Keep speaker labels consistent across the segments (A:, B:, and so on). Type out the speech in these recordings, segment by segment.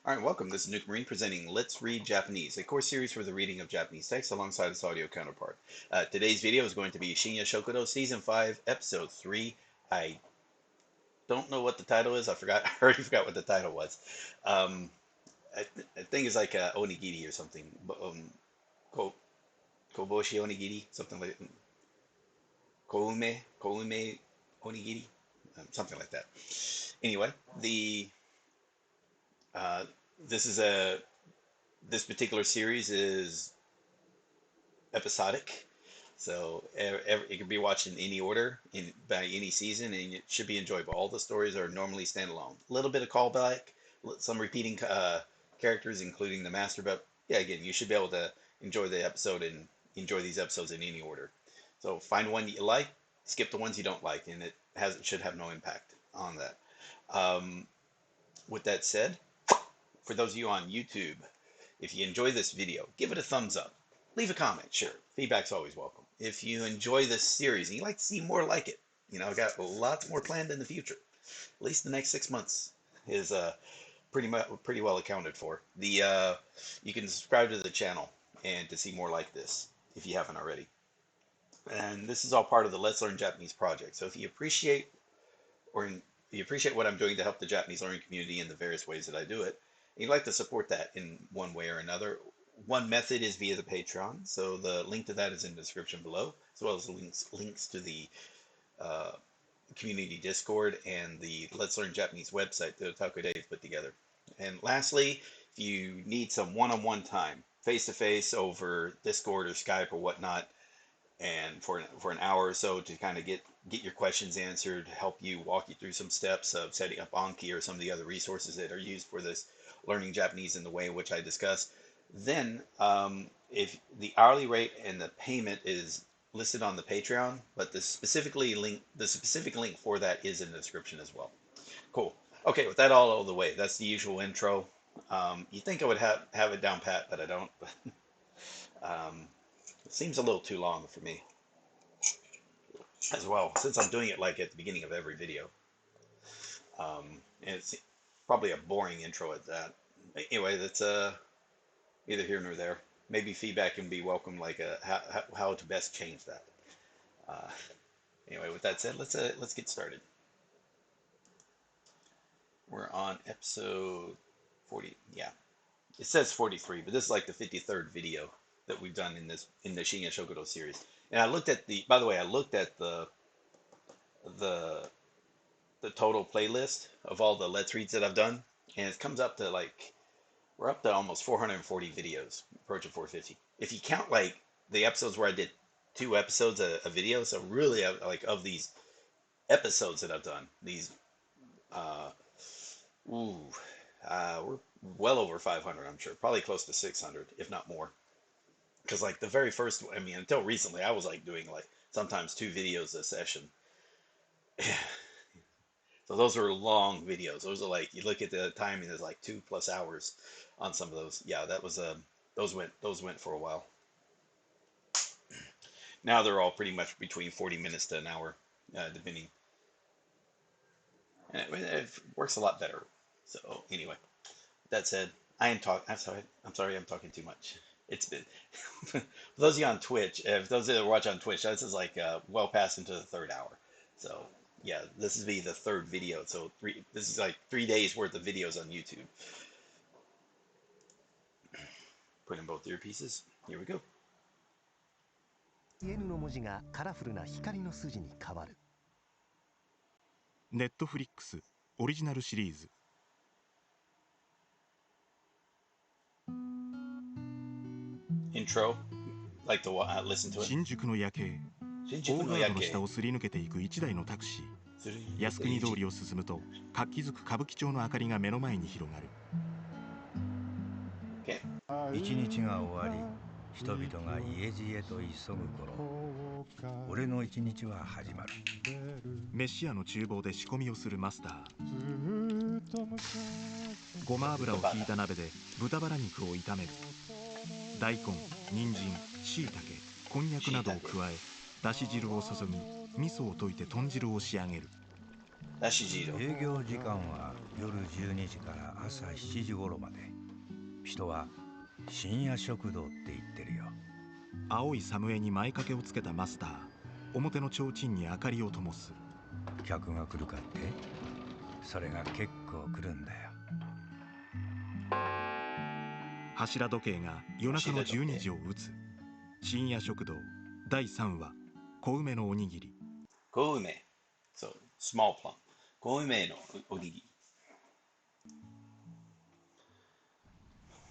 A: All right, welcome. This is Nuke Marine presenting Let's Read Japanese, a course series for the reading of Japanese text alongside its audio counterpart. Today's video is going to be Shinya Shokudo Season 5, Episode 3. I don't know what the title is. I already forgot what the title was. I think it's like onigiri or something. Koboshi onigiri, something like koume onigiri, something like that. Anyway, this particular series is episodic, so it can be watched in any order by any season, and it should be enjoyable. All the stories are normally standalone. A little bit of callback, some repeating characters, including the master, but yeah, again, you should be able to enjoy the episode and enjoy these episodes in any order. So find one you like, skip the ones you don't like, and it should have no impact on that. With that said, for those of you on YouTube, if you enjoy this video, give it a thumbs up. Leave a comment, sure. Feedback's always welcome. If you enjoy this series and you'd like to see more like it, I've got lots more planned in the future. At least the next 6 months is pretty well accounted for. You can subscribe to the channel and to see more like this if you haven't already. And this is all part of the Let's Learn Japanese project. So if you appreciate what I'm doing to help the Japanese learning community in the various ways that I do it, and you'd like to support that in one way or another, one method is via the Patreon. So the link to that is in the description below, as well as links to the community Discord and the Let's Learn Japanese website that Otaku Dave put together. And lastly, if you need some one-on-one time, face-to-face over Discord or Skype or whatnot, and for an hour or so to kind of get your questions answered, help you, walk you through some steps of setting up Anki or some of the other resources that are used for this learning Japanese in the way in which I discuss, then if the hourly rate and the payment is listed on the Patreon, but the specific link for that is in the description as well. Cool. Okay, with that all out of the way, that's the usual intro. You think I would have it down pat, but I don't. It seems a little too long for me as well, since I'm doing it like at the beginning of every video. And it's probably a boring intro at that. Anyway, that's neither here nor there. Maybe feedback can be welcome, like how to best change that. Anyway, with that said, let's get started. We're on episode 40. Yeah, it says 43, but this is like the 53rd video that we've done in the Shinya Shokudo series. And I looked at the total playlist of all the Let's Reads that I've done, and it comes up to we're up to almost 440 videos, approaching 450. If you count like the episodes where I did 2 episodes a video, so really of these episodes that I've done, we're well over 500, I'm sure, probably close to 600, if not more. Because the very first, until recently, I was doing sometimes 2 videos a session. So those are long videos. Those are you look at the timing, there's 2+ hours on some of those. Yeah, that was those went for a while. Now they're all pretty much between 40 minutes to an hour, depending. And it works a lot better. So anyway, that said, I'm sorry, I'm talking too much. It's been, for those of you on Twitch, if those that watch on Twitch, this is well past into the 3rd hour. So yeah, this is the 3rd video. So this is 3 days worth of videos on YouTube. Put in both earpieces. Here we go.
B: 言えぬの文字がカラフルな光の筋に変わる。
C: ネットフリックスオリジナルシリーズ。
A: Intro, to listen to it.
C: 新宿の夜景。大ガードの下をすり抜けていく1台のタクシー。靖国通りを進むと活気づく歌舞伎町の明かりが目の前に広がる。
D: 一日が終わり、人々が家路へと急ぐ頃、俺の一日は始まる。
C: 飯屋の厨房で仕込みをするマスター。ごま油をひいた鍋で豚バラ肉を炒める。大根、人参、椎茸、こんにゃくなどを加え、だし汁を注ぎ、味噌を溶いて豚汁を仕上げる。
A: だし汁。
D: 営業時間は夜12時から朝7時頃まで。人は深夜食堂って言ってるよ。
C: 青いサムエに前掛けをつけたマスター、表の提灯に明かりを灯す。
D: 客が来るかって？それが結構来るんだよ。
C: 柱時計が夜中の12時を打つ。深夜食堂第3話、小梅のおにぎり。
A: 小梅。そう、small plum。小梅のおにぎり。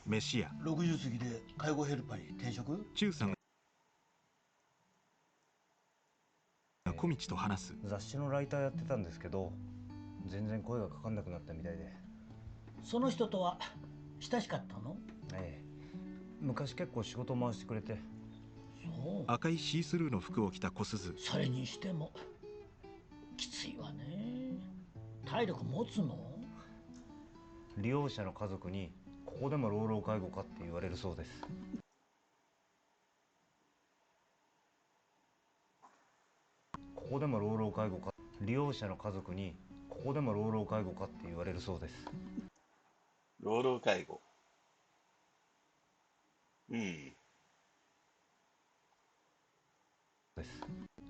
C: 飯屋。
E: 60過ぎで介護ヘルパーに転職？
C: 中さんが小道と話す。
F: 雑誌のライターやってたんですけど、全然声がかかんなくなったみたいで。
E: その人とは親しかったの？
F: ええ、昔結構仕事回してくれて。
E: そう。
C: 赤いシースルーの服を着た小鈴。
E: それにしてもきついわね。体力持つの？
F: 利用者の家族にここでも老老介護かって言われるそうです。ここでも老老介護か。利用者の家族にここでも老老介護かって言われるそうです。
A: 老老介護。うん。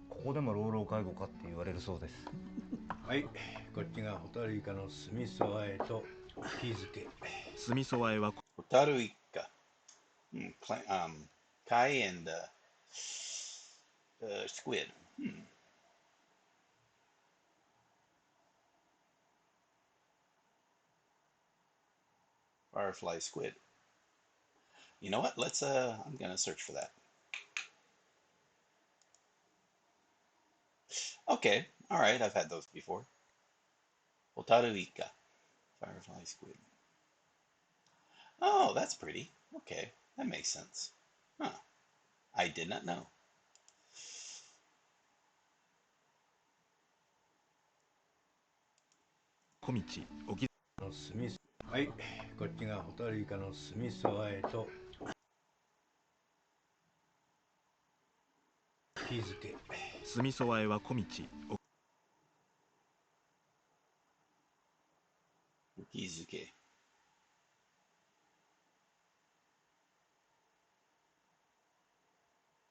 F: ここでも老老介護かって言われるそうです。
D: はい、こっちがホタルイカの酢味噌和えと日付。
C: 酢味噌和えは
A: ホタルイカ。Kai and squid. Firefly squid. You know what? I'm gonna search for that. Okay, all right. I've had those before. Hotaruika, firefly squid. Oh, that's pretty. Okay, that makes sense. Huh. I did not know.
C: 小道おき。
D: はい、こっちがホタルイカの酢味噌和えと日付。
C: 酢味噌和えは小道お。
A: Ukizuke.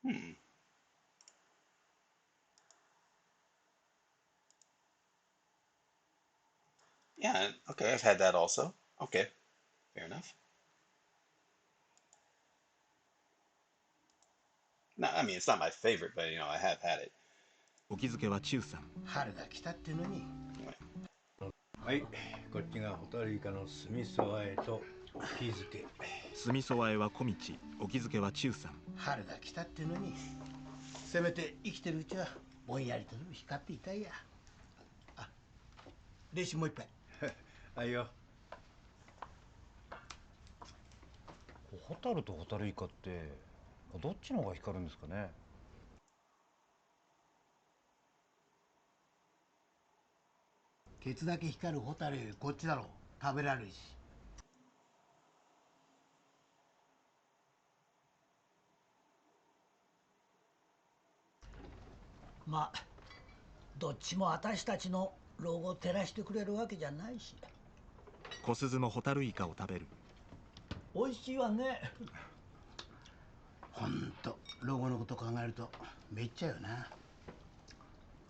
A: Hmm. Yeah, okay, I've had that also. Okay, fair enough. No, I mean, it's not my favorite, but I have had it.
C: お気づけは中さん。
E: 春が来たってのに。
D: はい、こっちがホタルイカの酢味噌和えと日付。
C: 酢味噌和えは小道、お気づけは中さん。
E: 春が来たってのに。せめて生きてるうちはぼんやりとでも光っていたいや。あ、練習もう一杯。
D: はいよ。
F: ホタルとホタルイカってどっちの方が光るんですかね。
E: ケツだけ光るホタルよりこっちだろう。食べられるし。まあどっちも私たちの老後を照らしてくれるわけじゃないし。
C: 小鈴もホタルイカを食べる。
E: 美味しいわね。ほんと老後のこと考えるとめっちゃよな。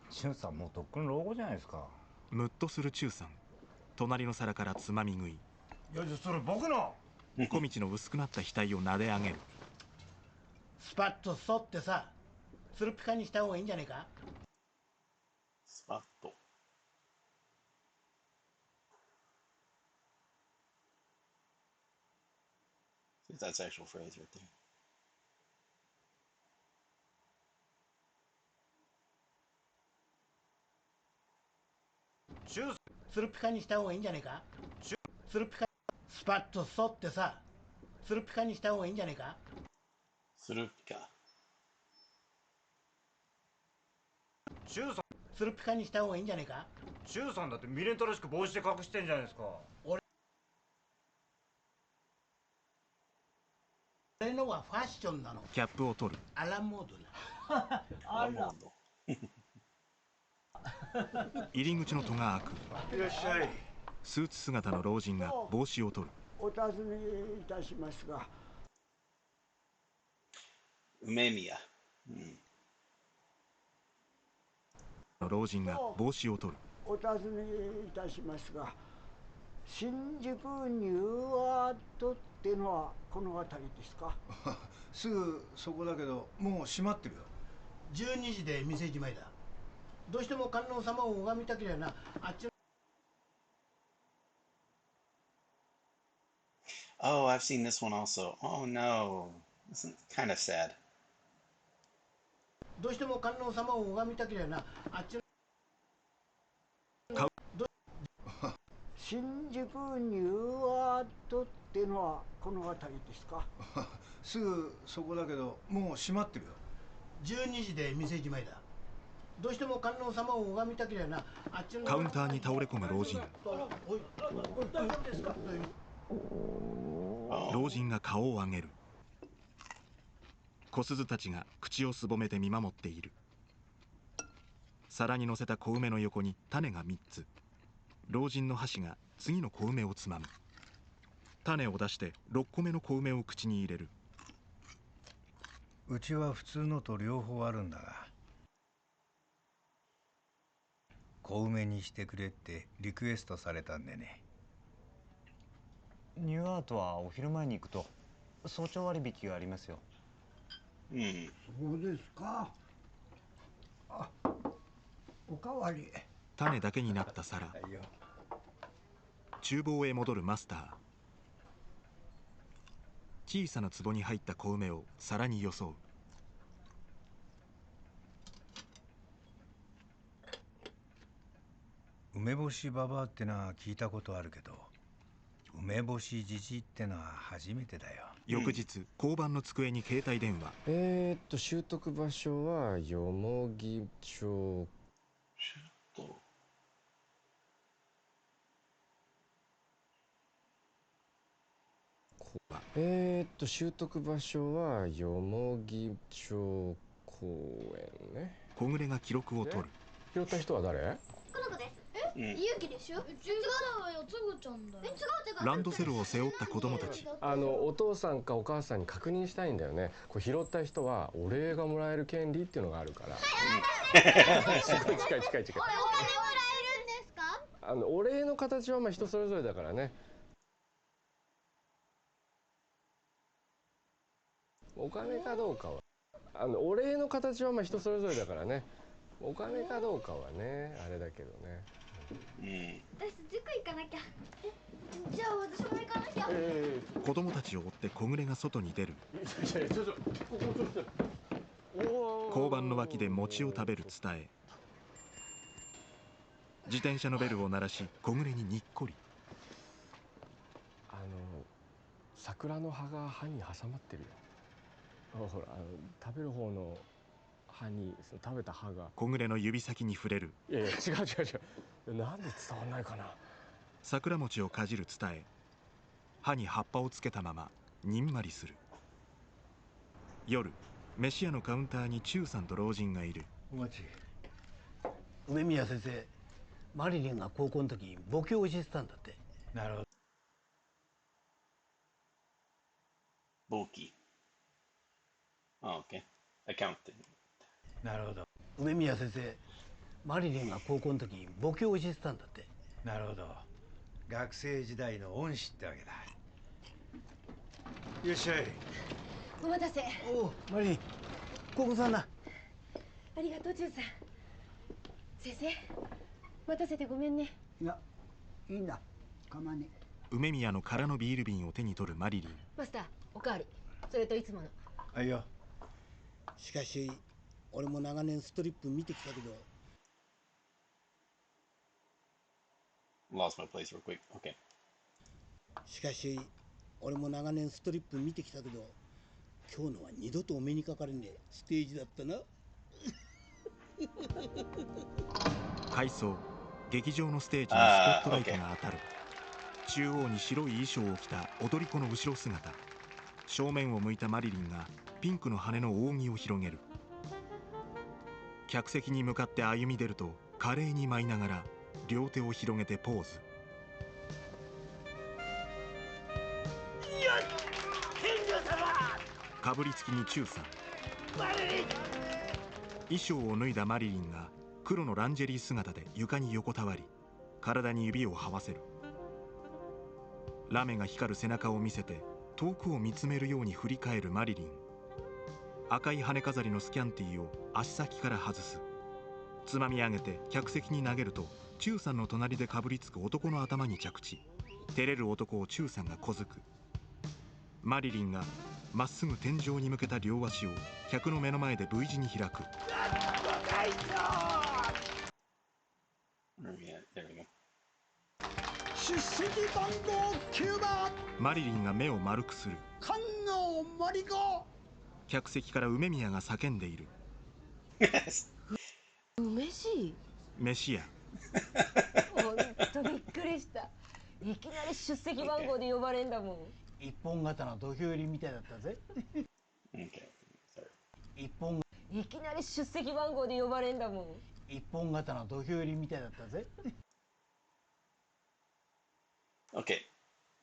F: 俊さんもうとっくん老後じゃないですか。
C: ムッとする中さん。隣の皿からつまみ食い。
F: いや、じゃあそれ僕の。
C: 小道の薄くなった額を撫で上げる。
E: スパッと沿ってさ、ツルピカにした方がいいんじゃねえか。
A: スパッと。That's actual phrase right there.
E: ツルピカにした方がいいんじゃねえか。ツルピカ、スパッと沿ってさ、ツルピカにした方がいいんじゃねえか。
A: スルピカ。
F: 俊さん、
E: ツルピカにした方がいいんじゃねえか。
F: 俊さんだって未練たらしく帽子で隠してんじゃないですか。
E: 俺のはファッションなの。
C: キャップを取る。
E: アラモードな。
A: アラモード。
C: 入り口の戸が開く。
E: いらっしゃい。
C: スーツ姿の老人が帽子を取る。
G: お尋ねいたしますが、
A: 梅宮。うん。
C: 老人が帽子を取る。
G: お尋ねいたしますが、新宿ニューアートってのはこの辺りですか？
E: すぐそこだけど、もう閉まってるよ。12時で店じまいだ。どうしても観音様を拝みたければな、あっちの。
A: Oh, I've seen this one also. Oh no. This is kind of sad.
E: どうしても観音様を拝みたければな、あっちの。
G: 新宿ニューアートってのはこの辺りですか？
E: すぐそこだけど、もう閉まってるよ。12時で店じまいだ。どうしても観音様を拝みたければな、あっちの。
C: カウンターに倒れ込む老人。
E: おい、大丈夫ですか？
C: 老人が顔を上げる。小鈴たちが口をすぼめて見守っている。皿に乗せた小梅の横に種が3つ。老人の箸が次の小梅をつまむ。種を出して6個目の小梅を口に入れる。
D: うちは普通のと両方あるんだが、小梅にしてくれってリクエストされたんでね。
F: ニューアートはお昼前に行くと早朝割引がありますよ。
A: うん。
G: そうですか。あ、おかわり。
C: 種だけになった皿。厨房へ戻るマスター。小さな壺に入った小梅を皿によそう。
D: 梅干しババアってのは聞いたことあるけど、梅干しじじってのは初めてだよ。
C: 翌日、交番の机に携帯電話。
H: 習得場所はよもぎ町。習得場所はよもぎ町公園ね。
C: 小暮が記録を取る。
H: 拾った人は誰？
I: この子です。ゆうきでしょ？違うわよ、つぐちゃんだよ。違うってか。
C: ランドセルを背負った子供たち。
H: お父さんかお母さんに確認したいんだよね。これ拾った人はお礼がもらえる権利っていうのがあるから。近い。
I: お金もらえるんですか？
H: お礼の形はまあ人それぞれだからね。お金かどうかはお礼の形はまあ人それぞれだからね。お金かどうかはねあれだけどね。
I: 私塾行かなきゃ。じゃあ私も行かなきゃ。
C: 子供たちを追って小暮が外に出る。交番の脇で餅を食べる伝え。自転車のベルを鳴らし小暮ににっこり。
H: 桜の葉が歯に挟まってるよ。ほら食べる方の歯に食べた歯が。
C: 小暮の指先に触れる。
H: いや違う。なんで伝わんないかな。
C: 桜餅をかじる伝え。歯に葉っぱをつけたままにんまりする。夜、飯屋のカウンターに忠さんと老人がいる。
E: お待ち。梅宮先生、マリリンが高校の時簿記を教えてたんだって。なるほど。
A: 簿記。Oh, okay. Accounting.
E: なるほど。梅宮先生、マリリンが高校の時簿記を教えてたんだって。なるほど。学生時代の恩師ってわけだ。いらっしゃい。
I: お待たせ。
E: おう、マリリン、高校さんだ。
I: ありがとう、ジュンさん。先生、待たせてごめんね。
G: いや、いいんだ。構わねえ。
C: 梅宮の空のビール瓶を手に取るマリリン。
I: マスター、おかわり。それといつもの。
E: はいよ。
J: しかし俺も長年ストリップ見てきたけど。
A: Lost my place real quick. Okay.
J: しかし俺も長年ストリップ見てきたけど、今日のは二度とお目にかかれねえステージだったな。
C: 回想。劇場のステージにスポットライトが当たる。中央に白い衣装を着た踊り子の後ろ姿。正面を向いたマリリンがピンクの羽の扇を広げる。客席に向かって歩み出ると華麗に舞いながら両手を広げてポーズ。かぶりつきにチューさん。衣装を脱いだマリリンが黒のランジェリー姿で床に横たわり、体に指を這わせる。ラメが光る背中を見せて遠くを見つめるように振り返るマリリン。赤い羽飾りのスキャンティーを足先から外す。つまみ上げて客席に投げると、チューさんの隣でかぶりつく男の頭に着地。照れる男をチューさんが小づく。マリリンがまっすぐ天井に向けた両足を客の目の前で V 字に開く。
J: 出席番号9番
C: マリリンが目を丸くする。
J: 菅野マリコ。
C: 客席から梅宮が叫んでいる。
I: 梅し
C: 飯屋。
I: ほんとびっくりした。いきなり出席番号で呼ばれんだもん。
E: 一本刀土俵入りみたいだったぜ。一本
I: いきなり出席番号で呼ばれんだもん。
E: 一本刀土俵入りみたいだったぜ。
A: OK。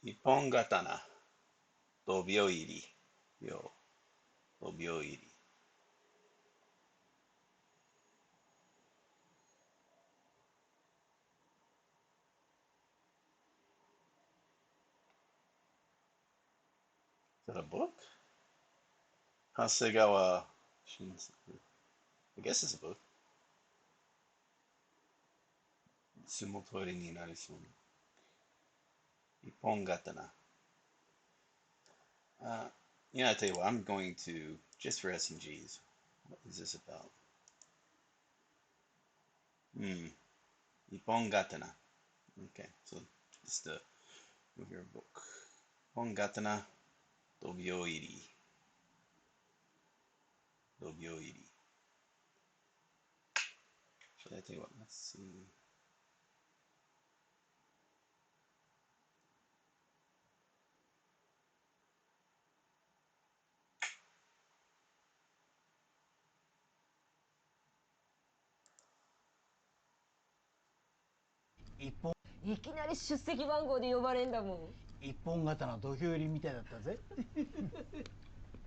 A: 一本刀。土俵入り。土俵入り。Is that a book? Hasegawa Shinsaku. I guess it's a book. 相撲取りになりそう。一本刀。Yeah, I tell you what, I'm going to, just for S&Gs, what is this about? 一本刀. Okay, so it's the, move your book. 一本刀. 土俵入り。土俵入り。Should I tell you what? Let's see.
I: いきなり出席番号で呼ばれんだもん。
E: 一本刀土俵入りみたいだったぜ。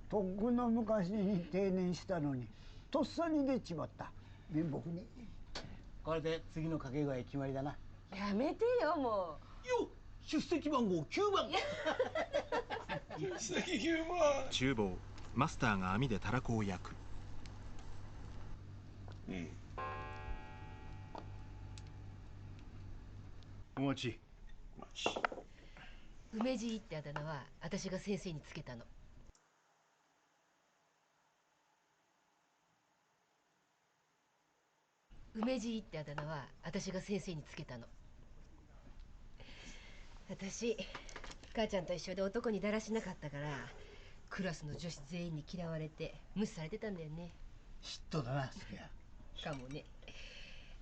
G: とっくの昔に定年したのにとっさに出ちまった面目に。
E: これで次の掛け声決まりだな。
I: やめてよも
J: う。よっ、出席番号9番。
A: 出席9番。
C: 厨房、マスターが網でたらこを焼く。
E: お待ち。
I: 梅じいってあだ名は私が先生につけたの。梅じいってあだ名は私が先生につけたの。私母ちゃんと一緒で男にだらしなかったからクラスの女子全員に嫌われて無視されてたんだよね。
E: 嫉妬だな、そりゃ。
I: かもね。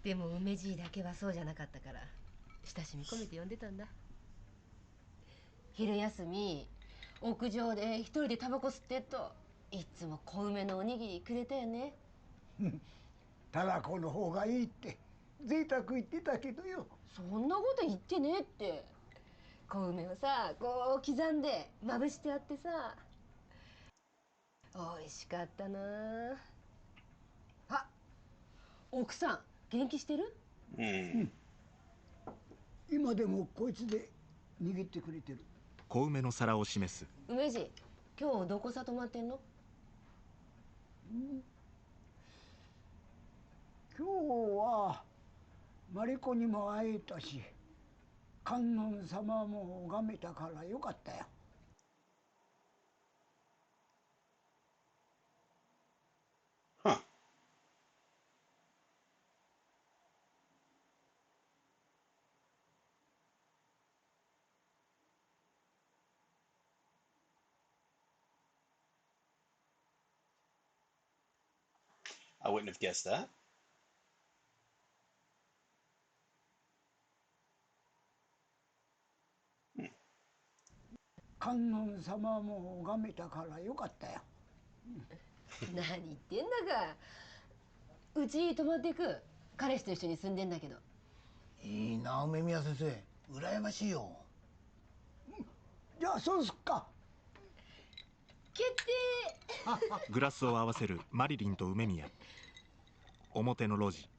I: でも梅じいだけはそうじゃなかったから親しみ込めて呼んでたんだ。昼休み屋上で一人でタバコ吸ってっといっつも小梅のおにぎりくれたよね。
G: たらこの方がいいって贅沢言ってたけどよ。
I: そんなこと言ってねえって。小梅をさこう刻んでまぶしてあってさ、美味しかったなあ。奥さん元気してる？
G: 今でもこいつで握ってくれてる。
C: 小梅の皿を示す。
I: 梅じ、今日どこさ泊まってんの？
G: 今日はマリコにも会えたし観音様も拝めたからよかったよ。
A: I wouldn't have guessed that.
G: 観音様も拝めたからよかったよ。
I: 何言ってんだか。うち泊まっていく。彼氏と一緒に住んでんだけど。
J: いいな梅宮先生、羨ましいよ。
G: じゃあそうすっか。
I: 決定。
C: グラスを合わせるマリリンと梅宮。表の路地。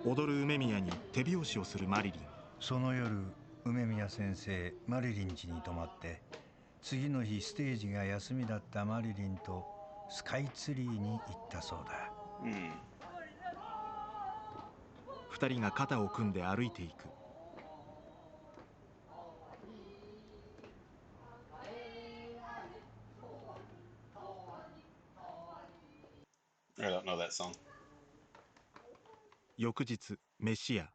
C: 踊る梅宮に手拍子をするマリリン。
D: その夜、梅宮先生マリリン家に泊まって、次の日ステージが休みだったマリリンとスカイツリーに行ったそうだ。
C: 二人が肩を組んで歩いていく。
A: I don't know that song.
C: 翌日、飯屋。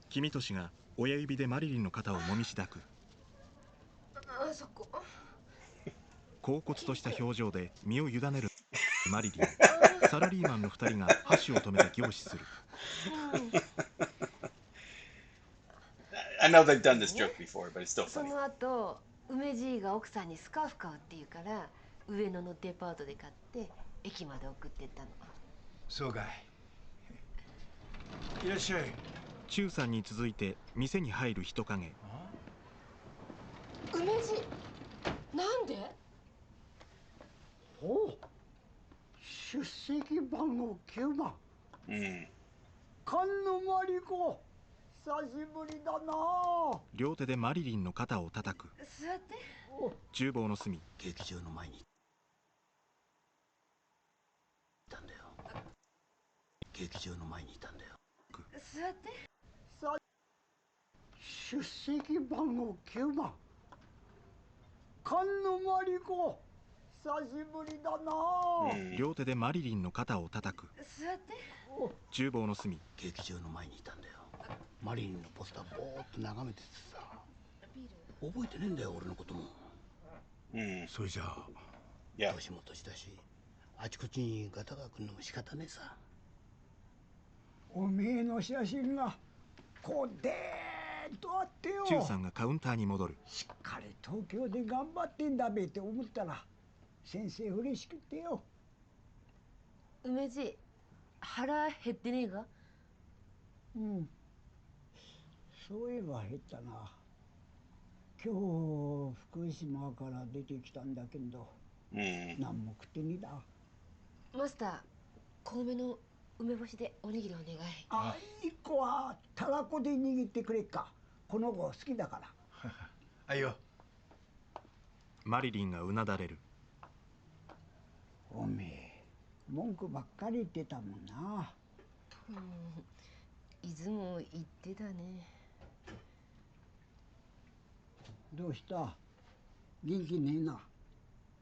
C: 君としが親指でマリリンの肩をもみしだく。
I: あそこ。
C: 恍惚とした表情で身を委ねるマリリン。サラリーマンの二人が箸を止めて凝視する。
A: I know they've done this joke before, but it's still
I: そ
A: funny.
I: の後、梅じいが奥さんにスカーフ買うって言うから、上野のデパートで買って駅まで送ってったの。
E: そうかい。いらっしゃい。
C: 中さんに続いて店に入る人影。
I: 梅じい、なんで？
G: おう、出席番号9番。菅野真理子、久しぶりだな。
C: 両手でマリリンの肩を叩く。
I: 座って。
C: 厨房の隅。
J: 劇場の前にいたんだよ。劇場の前にいたんだよ。
I: 座って。
G: 出席番号9番。菅野真理子、久しぶりだな。
C: 両手でマリリンの肩を叩く。
I: 座って。
C: 厨房の隅。
J: 劇場の前にいたんだよ。マリリンのポスターぼーっと眺めててさ、覚えてねえんだよ俺のことも。
E: それじゃあ
J: 年も年だし、あちこちにガタが来るのも仕方ねえさ。
G: おめえの写真がこうでーっとあってよ。
C: 中さんがカウンターに戻る。
G: しっかり東京で頑張ってんだべって思ったら先生嬉しくてよ。
I: 梅じい、腹減ってねえか？
G: そういえば減ったな。今日福島から出てきたんだけど、何も食ってねえだ。
I: マスター、多めの梅干しでおにぎりお願い。
G: 一個はたらこで握ってくれっか。この子好きだから。
E: あいよ。
C: マリリンがうなだれる。
G: おめえ文句ばっかり言ってたもんな。
I: いつも言ってたね。
G: どうした？元気ねえな。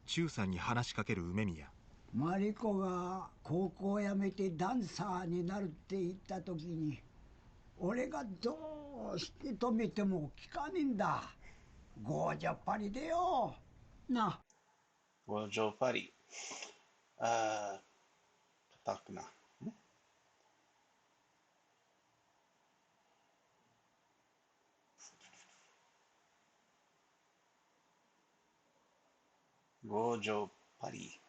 C: 中さんに話しかける梅宮。
G: マリコが高校辞めてダンサーになるって言った時に、俺がどうして止めても聞かねえんだ。ゴージャっぱりでよ。な。
A: ゴージャっぱり。叩くな。ゴージャパリ。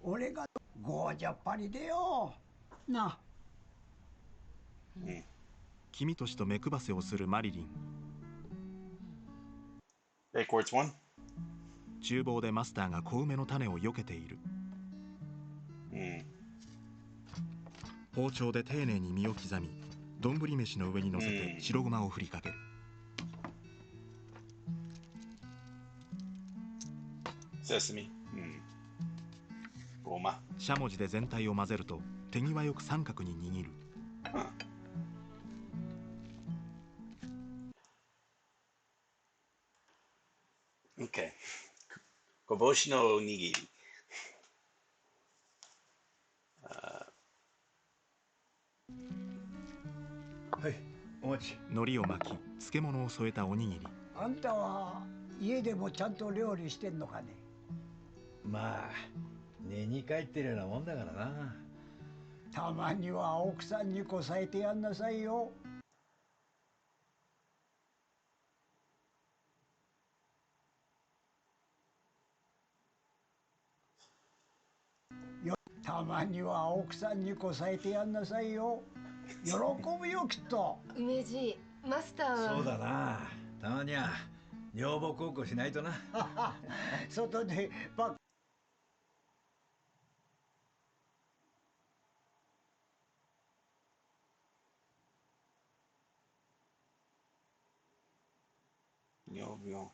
G: 俺がゴージャっぱりでよ。な。
C: 君としと目くばせをするマリリン。
A: Quartz 1。
C: 厨房でマスターが小梅の種を避けている。包丁で丁寧に身を刻み、丼飯の上に乗せて白ごまを振りかける。
A: セサミ。ごま。
C: しゃもじで全体を混ぜると手際よく三角に握る。
A: OK。こぼしのおにぎり。
E: はい、お待ち。
C: 海苔を巻き、漬物を添えたおにぎり。
G: あんたは家でもちゃんと料理してんのかね？
E: まあ寝に帰ってるようなもんだからな。
G: たまには奥さんにこさえてやんなさいよ。たまには奥さんにこさえてやんなさいよ。喜ぶよきっと。
I: 梅じい、マスターは。
D: そうだな、たまには女房孝行しないとな。
G: 外でばっ
A: よよ。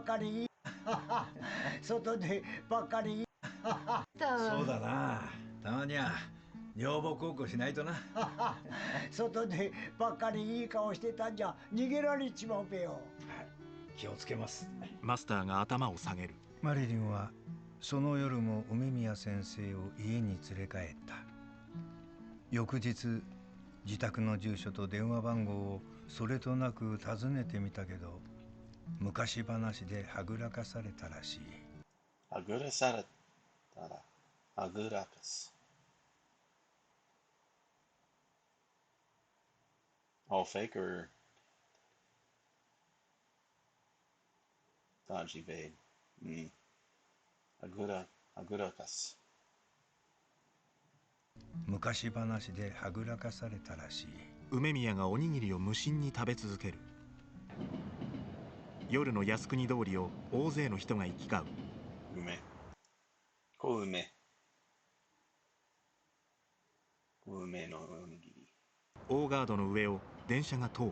G: かり外でばっかり
D: そうだな、たまには女房孝行しないとな。
G: 外でばっかりいい顔してたんじゃ逃げられちまうべよ。
D: 気をつけます。
C: マスターが頭を下げる。
D: マリリンはその夜も梅宮先生を家に連れ帰った。翌日、自宅の住所と電話番号をそれとなく尋ねてみたけど、昔話ではぐらかされたらしい。
A: はぐらされたら、はぐらかす。All fake or dodgy evade?はぐらかす。
D: 昔話ではぐらかされたらしい。
C: 梅宮がおにぎりを無心に食べ続ける。夜の靖国通りを大勢の人が行き交う。
A: 梅。小梅。小梅のおにぎり。
C: 大ガードの上を電車が通る。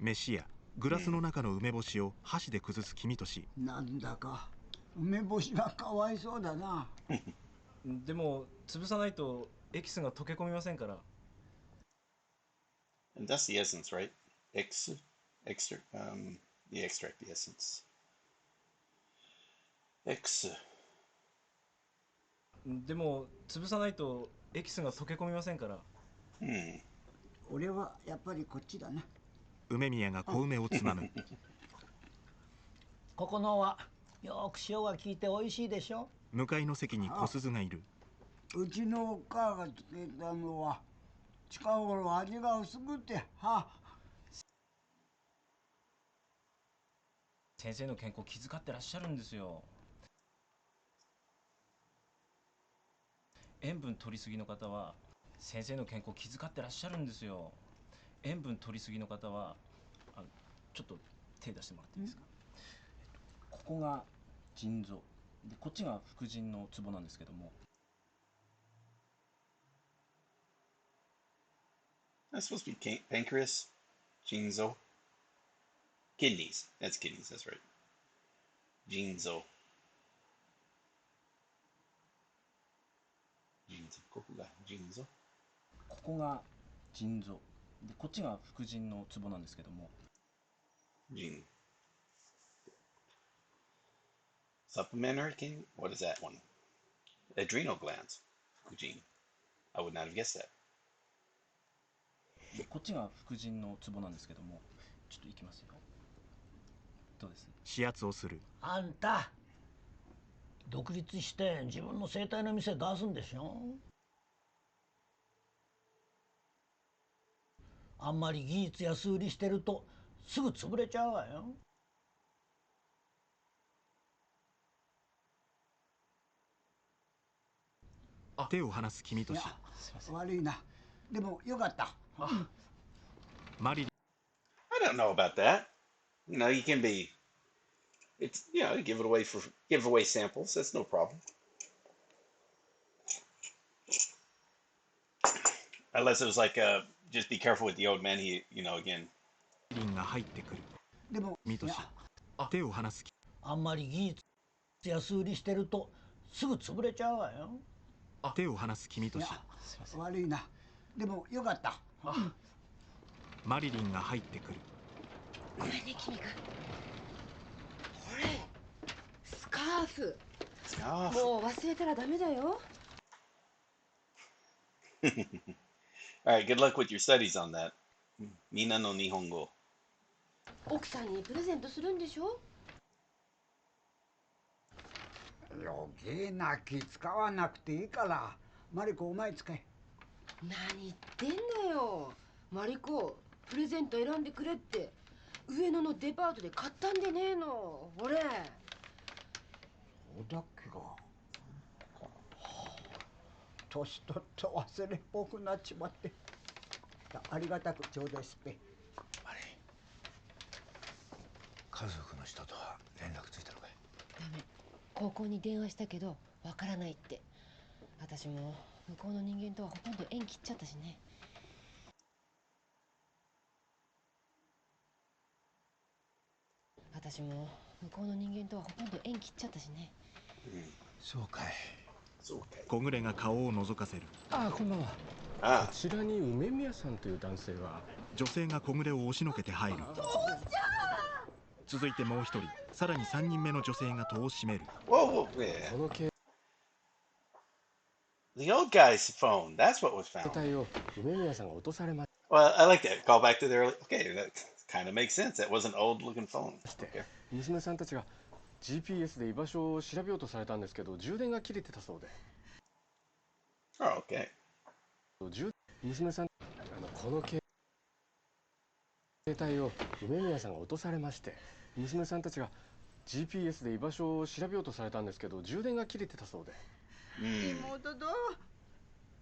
C: 飯やグラスの中の梅干しを箸で崩す君とし。
G: なんだか梅干しがかわいそうだな。
F: でも潰さないとエキスが溶け込みませんから。
A: And that's the essence, right? Extract, the extract, the essence. X.
F: でも潰さないとエキスが溶け込みませんから。
G: 俺はやっぱりこっちだな。
C: 梅宮が小梅をつまむ。
G: ここのはよく塩が効いて美味しいでしょ。
C: 向かいの席に小鈴がいる。
G: うちのお母がつけたのは近頃味が薄くて
F: 先生の健康気遣ってらっしゃるんですよ。塩分取りすぎの方は先生の健康気遣ってらっしゃるんですよ。塩分取りすぎの方はちょっと手出してもらっていいですか。ここが腎臓で、こっちが副腎のツボなんですけども。
A: That's supposed to be pancreas, jinzo, kidneys. That's kidneys. That's right. Jinzo. Jinzo. ここがjinzo。
F: ここが腎臓で、こっちが副腎のツボなんですけども。
A: Jin. Supplementary kidney. What is that one? Adrenal glands. Fukujin. I would not have guessed that.
F: こっちが副腎のツボなんですけども、ちょっといきますよ。どうです？
C: 指圧をする。
K: あんた独立して自分の生態の店出すんでしょ。あんまり技術安売りしてるとすぐ潰れちゃうわよ。
C: 手を離す君とし。
G: 悪いな。でもよかった。
C: マリリン。
A: I don't know about that. You know, you can be. It's give away samples. That's no problem. Unless it was like just be careful with the old man. He again.
C: リンが入ってくる。
G: でも
C: 君とし。手を離す。
K: あんまり技術安売りしてるとすぐ潰れちゃうわよ。
C: 手を離す君とし。
G: 悪いな。でもよかった。
C: マリリンが入ってくる。
I: これね、君か。これスカーフ。もう忘れたらダメだよ。
A: All right, good luck with your studies on that. みんなの日本語。
I: 奥さんにプレゼントするんでしょ。
G: 余計な気使わなくていいからマリコお前使え。
I: 何言ってんだよ。マリコプレゼント選んでくれって上野のデパートで買ったんでねえの。俺
G: そうだっけが。年取って忘れっぽくなっちまって。ありがたくちょうだいすっぺ。
D: 家族の人とは連絡ついたのかい？
I: ダメ。高校に電話したけどわからないって。私も向こうの人間とはほとんど縁切っちゃったしね。私も向こうの人間とはほとんど縁切っちゃったしね。
D: そうかい。
C: 小暮が顔を覗かせる。
H: ああ、こんばんは。
A: あ
H: こちらに梅宮さんという男性は。
C: 女性が小暮を押しのけて入る。続いてもう一人、さらに3人目の女性が戸を閉める。
A: Whoa, whoa, yeah. The old guy's phone. That's what was found.
H: 携帯を梅宮さんが落とされま
A: Well, I like that. Call back to their. Okay, that kind of makes sense. That was an old-looking phone.
H: して、
A: Okay.
H: 娘さんたちが GPS で居場所を調べようとされたんですけど、充電が切れてたそうで。
A: Oh, okay.
H: 娘さん、この携帯を梅宮さんが落とされまして、娘さんたちが GPS で居場所を調べようとされたんですけど、充電が切れてたそうで。
L: 妹と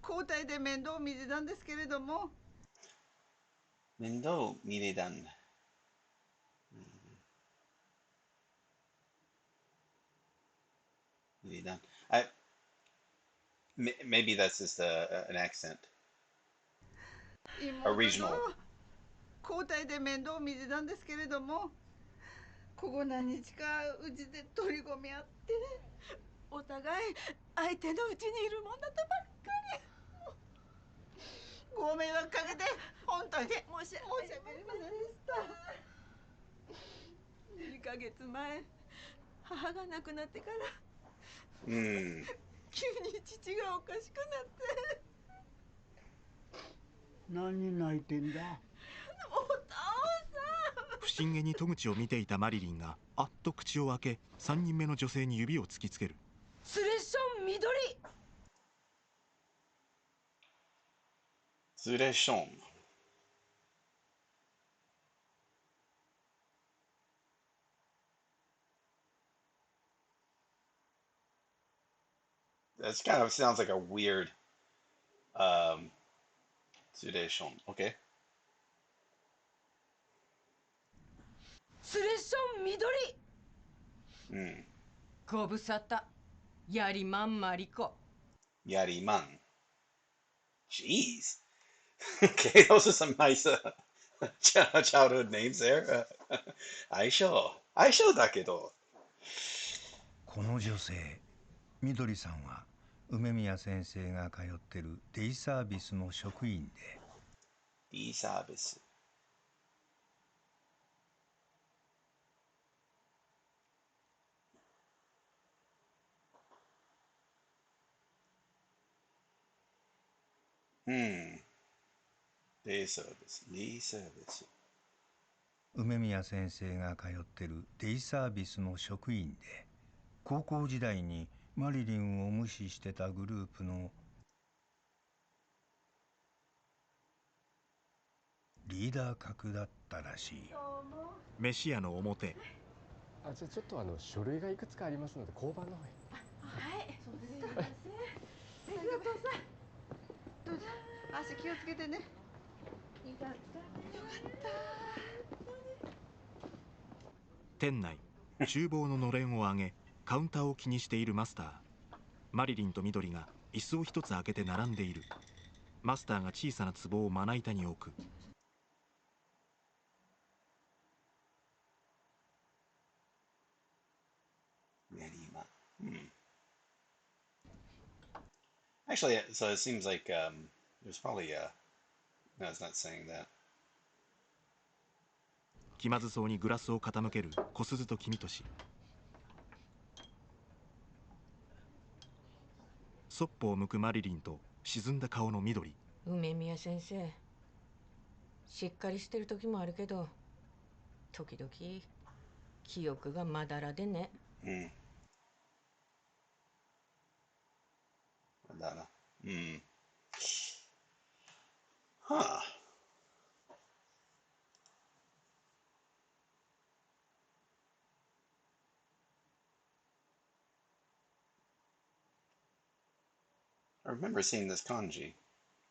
L: 交代で面倒を見てたんですけれども。
A: 面倒見れたんだ。見れたん。Maybe that's just an accent. A
L: 妹
A: regional.
L: と交代で面倒を見てたんですけれども、ここ何日かうちで取り込みあってね、お互い相手のうちにいるもんだとばっかり。ご迷惑かけて本当に申し訳ありませんでした。2ヶ月前、母が亡くなってから、急に父がおかしくなって。
G: 何泣いてんだ？
L: お父さん。
C: 不審げに戸口を見ていたマリリンがあっと口を開け、3人目の女性に指を突きつける。
I: スレッション緑。
A: スレション。That kind of sounds like a weird situation. Okay.
I: スレッション緑。ご無沙汰。やりまんまりこ。
A: やりまん。Jeez. Okay, those are some nice childhood names there. 相性だけど。
D: この女性、みどりさんは梅宮先生が通ってるデイサービスの職員で。
A: デイサービス。デイサービス。デイサービス。
D: 梅宮先生が通ってるデイサービスの職員で、高校時代にマリリンを無視してたグループのリーダー格だったらしい。
C: 飯屋の表。
H: じゃあちょっと書類がいくつかありますので交番の方へ。
L: はい、そうです。すいません。お父さん。どうぞ。足気をつけてね。よかった。よかった。
C: 店内、厨房ののれんを上げ、カウンターを気にしているマスター。マリリンと緑が椅子を一つ開けて並んでいる。マスターが小さな壺をまな板に置く。
A: Actually, so it seems like there's probably no, it's not saying that.
C: 気まずそうにグラスを傾ける小鈴と君とし。そっぽを向くマリリンと沈んだ顔の緑。
M: 梅宮先生、しっかりしてる時もあるけど、時々記憶がまだらでね。
A: だな。Huh. I remember seeing this kanji.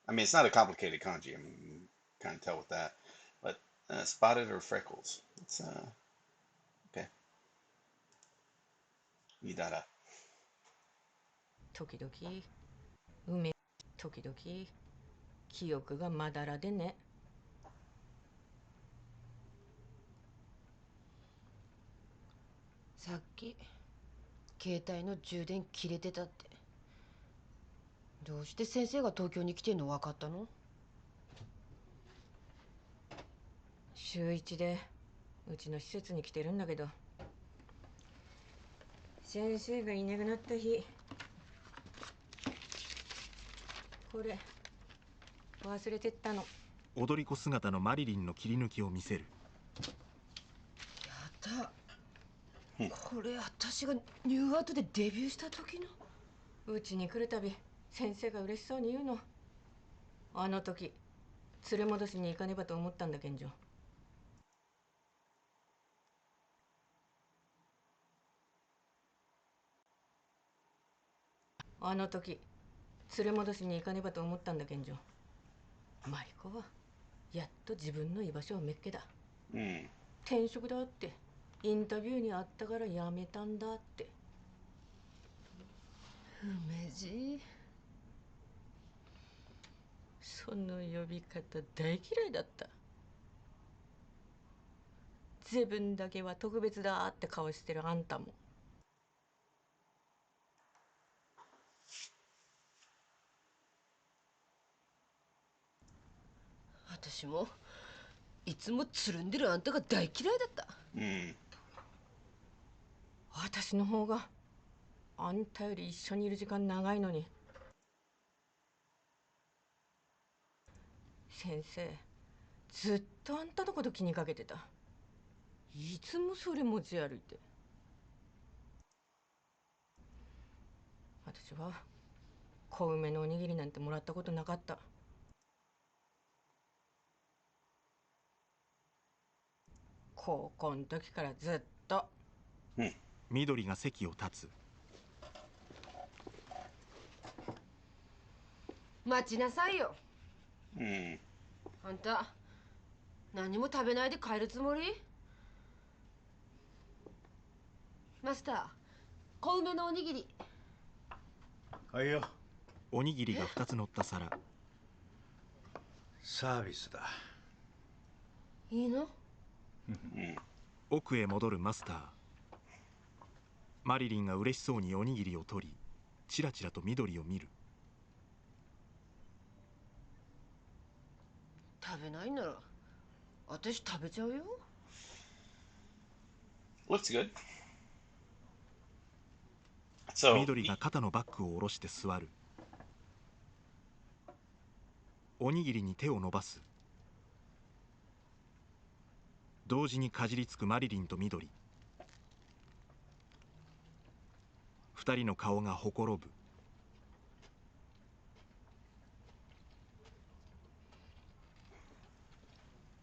A: I mean, it's not a complicated kanji. I mean, you kind of tell with that. But spotted or freckles. It's okay. Midara.
M: 時々時々記憶がまだらでね。
I: さっき携帯の充電切れてたって。どうして先生が東京に来てんの分かったの？
M: 週一でうちの施設に来てるんだけど、先生がいなくなった日、これ忘れてったの。
C: 踊り子姿のマリリンの切り抜きを見せる。
I: やだ、これ私がニューアートでデビューした時の。
M: うちに来るたび先生が嬉しそうに言うの。あの時連れ戻しに行かねばと思ったんだけんじょ。あの時連れ戻しに行かねばと思ったんだけんじょ。マリコはやっと自分の居場所を見っけだ。転職だってインタビューにあったから辞めたんだって。
I: 梅じ、
M: その呼び方大嫌いだった。自分だけは特別だって顔してるあんたも。
I: 私もいつもつるんでるあんたが大嫌いだった。
M: 私の方があんたより一緒にいる時間長いのに。先生ずっとあんたのこと気にかけてた。いつもそれ持ち歩いて。私は小梅のおにぎりなんてもらったことなかった。高校の時からずっと。
C: 緑が席を立つ。
I: 待ちなさいよ。あんた何も食べないで帰るつもり？マスター、小梅のおにぎり。
D: はいよ。
C: おにぎりが2つ乗った皿。
D: サービスだ。
I: いいの？
C: 奥へ戻るマスター。マリリンが嬉しそうにおにぎりを取り、チラチラと緑を見る。
I: 食べないなら私食べちゃうよ。
A: Looks good.
C: 緑が肩のバッグを下ろして座る。おにぎりに手を伸ばす。同時にかじりつくマリリンと緑。二人の顔がほころぶ。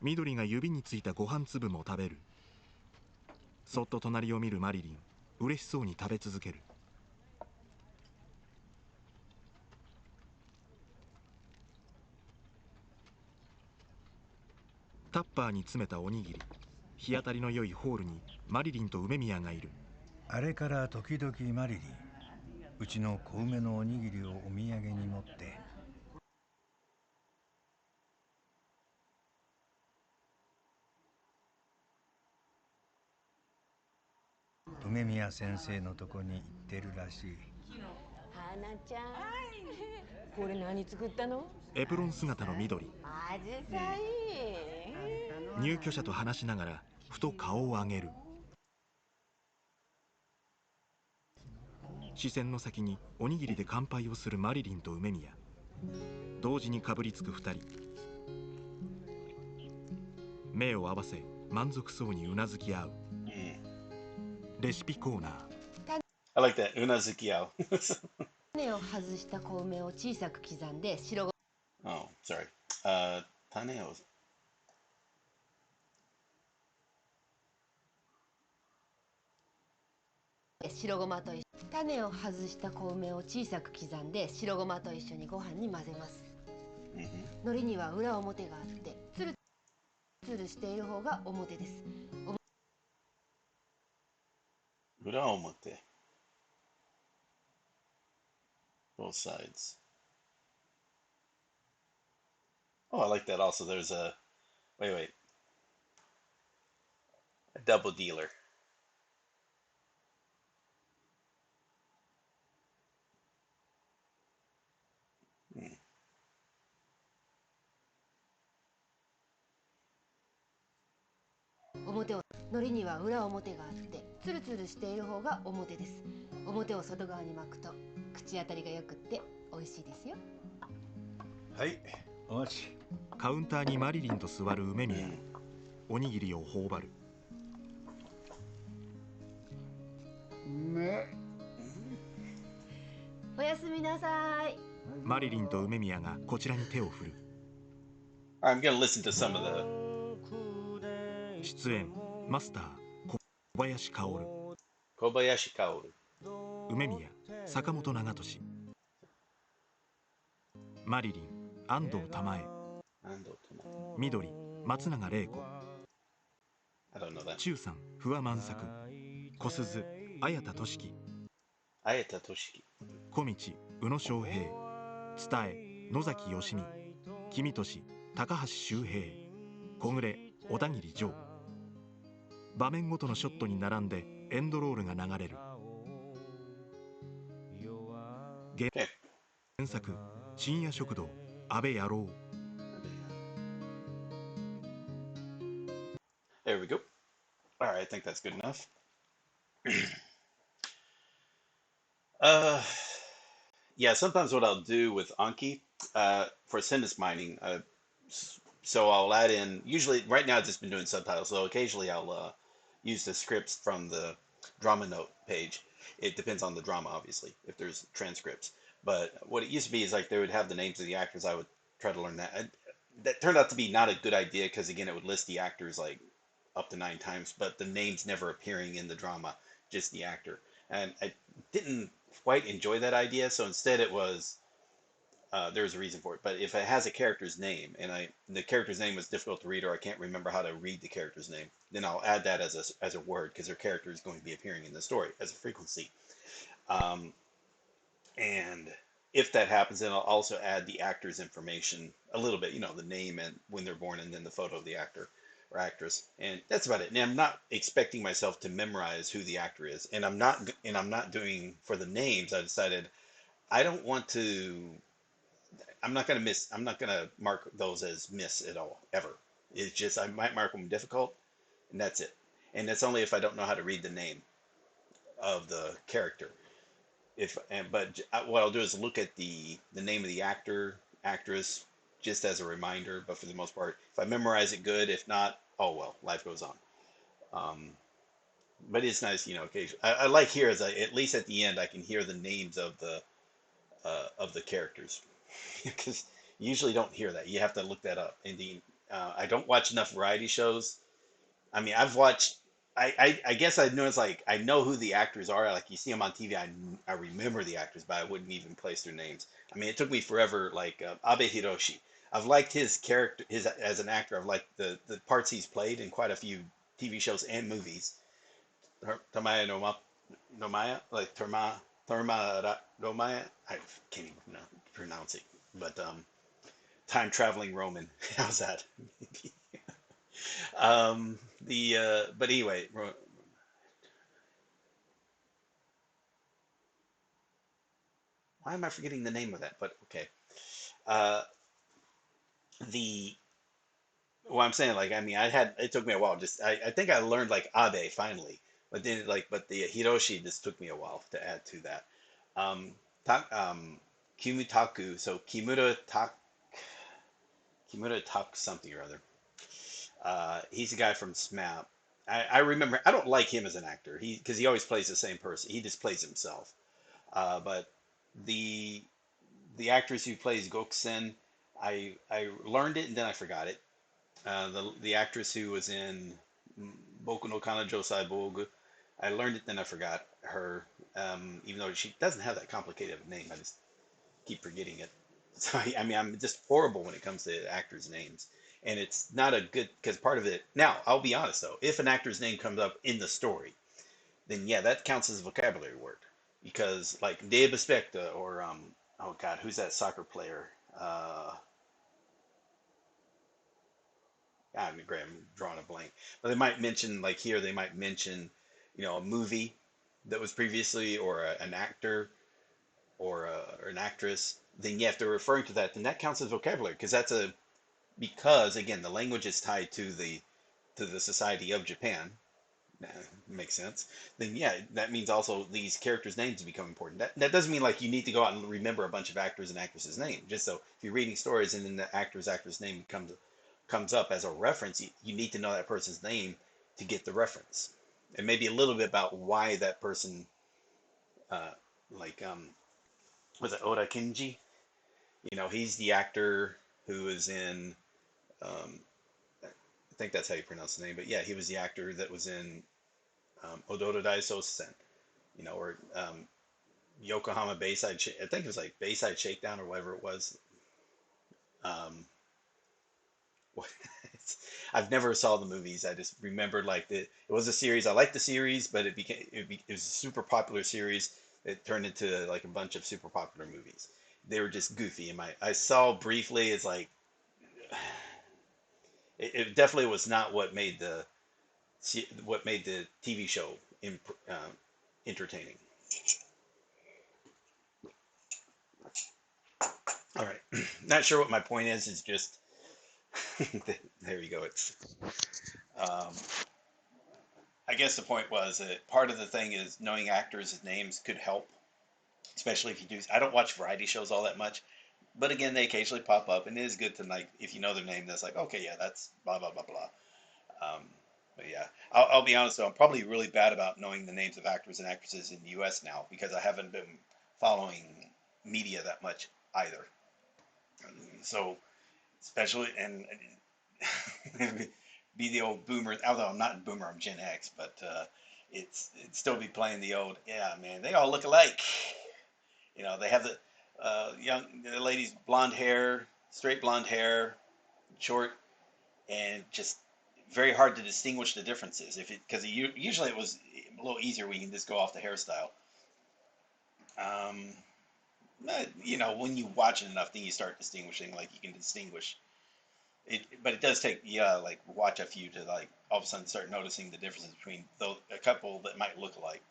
C: 緑が指についたご飯粒も食べる。そっと隣を見るマリリン、嬉しそうに食べ続ける。タッパーに詰めたおにぎり。日当たりの良いホールにマリリンと梅宮がいる。
D: あれから時々マリリン、うちの小梅のおにぎりをお土産に持って梅宮先生のとこに行ってるらしい。
M: 花ちゃん、これ何作ったの？
C: エプロン姿の緑。
M: アジサイ。
C: 入居者と話しながらふと顔を上げる。視線の先におにぎりで乾杯をするマリリンと梅宮。同時にかぶりつく二人。目を合わせ満足そうにうなずき合う。レシピコーナー。
A: I like that. うなずき合う。
I: 種を外した小梅を小さく刻んで白ご。
A: Oh, sorry. 種を。
I: 白ごまと種を外した小梅を小さく刻んで白ごまと一緒にご飯に混ぜます。海苔には裏表があってつるつるしている方が表です。
A: 裏表。Both sides. Oh, I like that also. There's a, wait. A double dealer.
I: 表を海苔には裏表があってつるつるしている方が表です。表を外側に巻くと口当たりがよくって美味しいですよ。
D: はい、お待ち。
C: カウンターにマリリンと座る梅宮。おにぎりを頬張る。
I: おやすみなさい。
C: マリリンと梅宮がこちらに手を振る。
A: I'm gonna listen to some of the.
C: 出演マスター小林薫、
A: 小林薫、
C: 梅宮坂本長俊、マリリン安藤玉恵、緑松永玲子、中さん不破万作、小鈴綾田俊樹、
A: 綾田俊樹、
C: 小道宇野昌平、蔦え野崎義美、君俊高橋周平、小暮小田切丈。場面ごとのショットに並んでエンドロールが流れる。原作深夜食堂安倍野郎。
A: There we go. All right, I think that's good enough. Yeah, sometimes what I'll do with Anki for sentence mining, so I'll add in, usually right now I've just been doing subtitles, so occasionally I'll use the scripts from the drama note page. It depends on the drama, obviously, if there's transcripts. But what it used to be is like they would have the names of the actors. I would try to learn that. That turned out to be not a good idea because, again, it would list the actors like up to 9 times, but the names never appearing in the drama, just the actor. And I didn't quite enjoy that idea, so instead it was there's a reason for it. But if it has a character's name and the character's name was difficult to read or I can't remember how to read the character's name, then I'll add that as a word because their character is going to be appearing in the story as a frequency. And if that happens, then I'll also add the actor's information a little bit, the name and when they're born and then the photo of the actor or actress. And that's about it. And I'm not expecting myself to memorize who the actor is. And I'm not doing for the names. I decided I don't want to. I'm not going to mark those as miss at all, ever. It's just, I might mark them difficult, and that's it. And that's only if I don't know how to read the name of the character. But what I'll do is look at the name of the actor, actress, just as a reminder. But for the most part, if I memorize it, good. If not, oh well, life goes on. But it's nice, occasionally. I like here, at least at the end, I can hear the names of the characters. Because you usually don't hear that. You have to look that up. Indeed, I don't watch enough variety shows. I mean, I've watched. I guess I know I know who the actors are. Like you see them on TV, I remember the actors, but I wouldn't even place their names. I mean, it took me forever. Like Abe Hiroshi, I've liked his character, as an actor. I've liked the parts he's played in quite a few TV shows and movies. Tamaya Nomaya, like Terma Nomaya. I can't even pronounce it, but time traveling Roman. How's that? But anyway, why am I forgetting the name of that? But okay, the well, I'm saying it took me a while. I think I learned like Abe finally, but then but the Hiroshi just took me a while to add to that. Um, Kimutaku, so Kimura Tak something or other. He's a guy from SMAP. I remember. I don't like him as an actor. Because he always plays the same person. He just plays himself. But the actress who plays Goksen, I learned it and then I forgot it. The actress who was in Boku no Kanajo Cyborg, I learned it, then I forgot her. Even though she doesn't have that complicated of a name, I just keep forgetting it. So I mean, I'm just horrible when it comes to actors' names, and it's not a good because part of it. Now, I'll be honest though, if an actor's name comes up in the story, then yeah, that counts as a vocabulary word because like de Bespecta or oh God, who's that soccer player? I'm drawing a blank. But they might mention like here, they might mention, a movie that was previously or an actor or an actress. Then yeah, if they're referring to that, then that counts as vocabulary because again, the language is tied to the society of Japan. Makes sense. Then yeah, that means also these characters' names become important. That doesn't mean like you need to go out and remember a bunch of actors and actresses' names. Just so if you're reading stories and then the actor's name comes up as a reference, you need to know that person's name to get the reference, and maybe a little bit about why that person, uh, like was it Oda Kinji? He's the actor who is in. I think that's how you pronounce the name, but yeah, he was the actor that was in Odoto Daisosen, or Yokohama Bayside. I think it was like Bayside Shakedown or whatever it was. Um, I've never saw the movies. I just remembered like it was a series. I liked the series, but it was a super popular series. It turned into like a bunch of super popular movies. They were just goofy. I saw briefly. It's like it definitely was not what made the TV show uh, entertaining. All right, not sure what my point is. It's just there you go. It's um, I guess the point was that part of the thing is knowing actors' names could help, especially if you do. I don't watch variety shows all that much, but again, they occasionally pop up, and it is good to like if you know their name. That's like okay, yeah, that's blah blah blah blah. Um, but yeah, I'll be honest though, I'm probably really bad about knowing the names of actors and actresses in the U.S. now because I haven't been following media that much either. So especially and be the old boomer. Although I'm not a boomer, I'm Gen X, but it'd still be playing the old. Yeah, man, they all look alike. They have the ladies blonde hair, straight blonde hair, short, and just very hard to distinguish the differences. Because usually it was a little easier when you can just go off the hairstyle. Um, when you watch it enough, then you start distinguishing. Like you can distinguish it, but it does take like watch a few to like all of a sudden start noticing the differences between a couple that might look alike.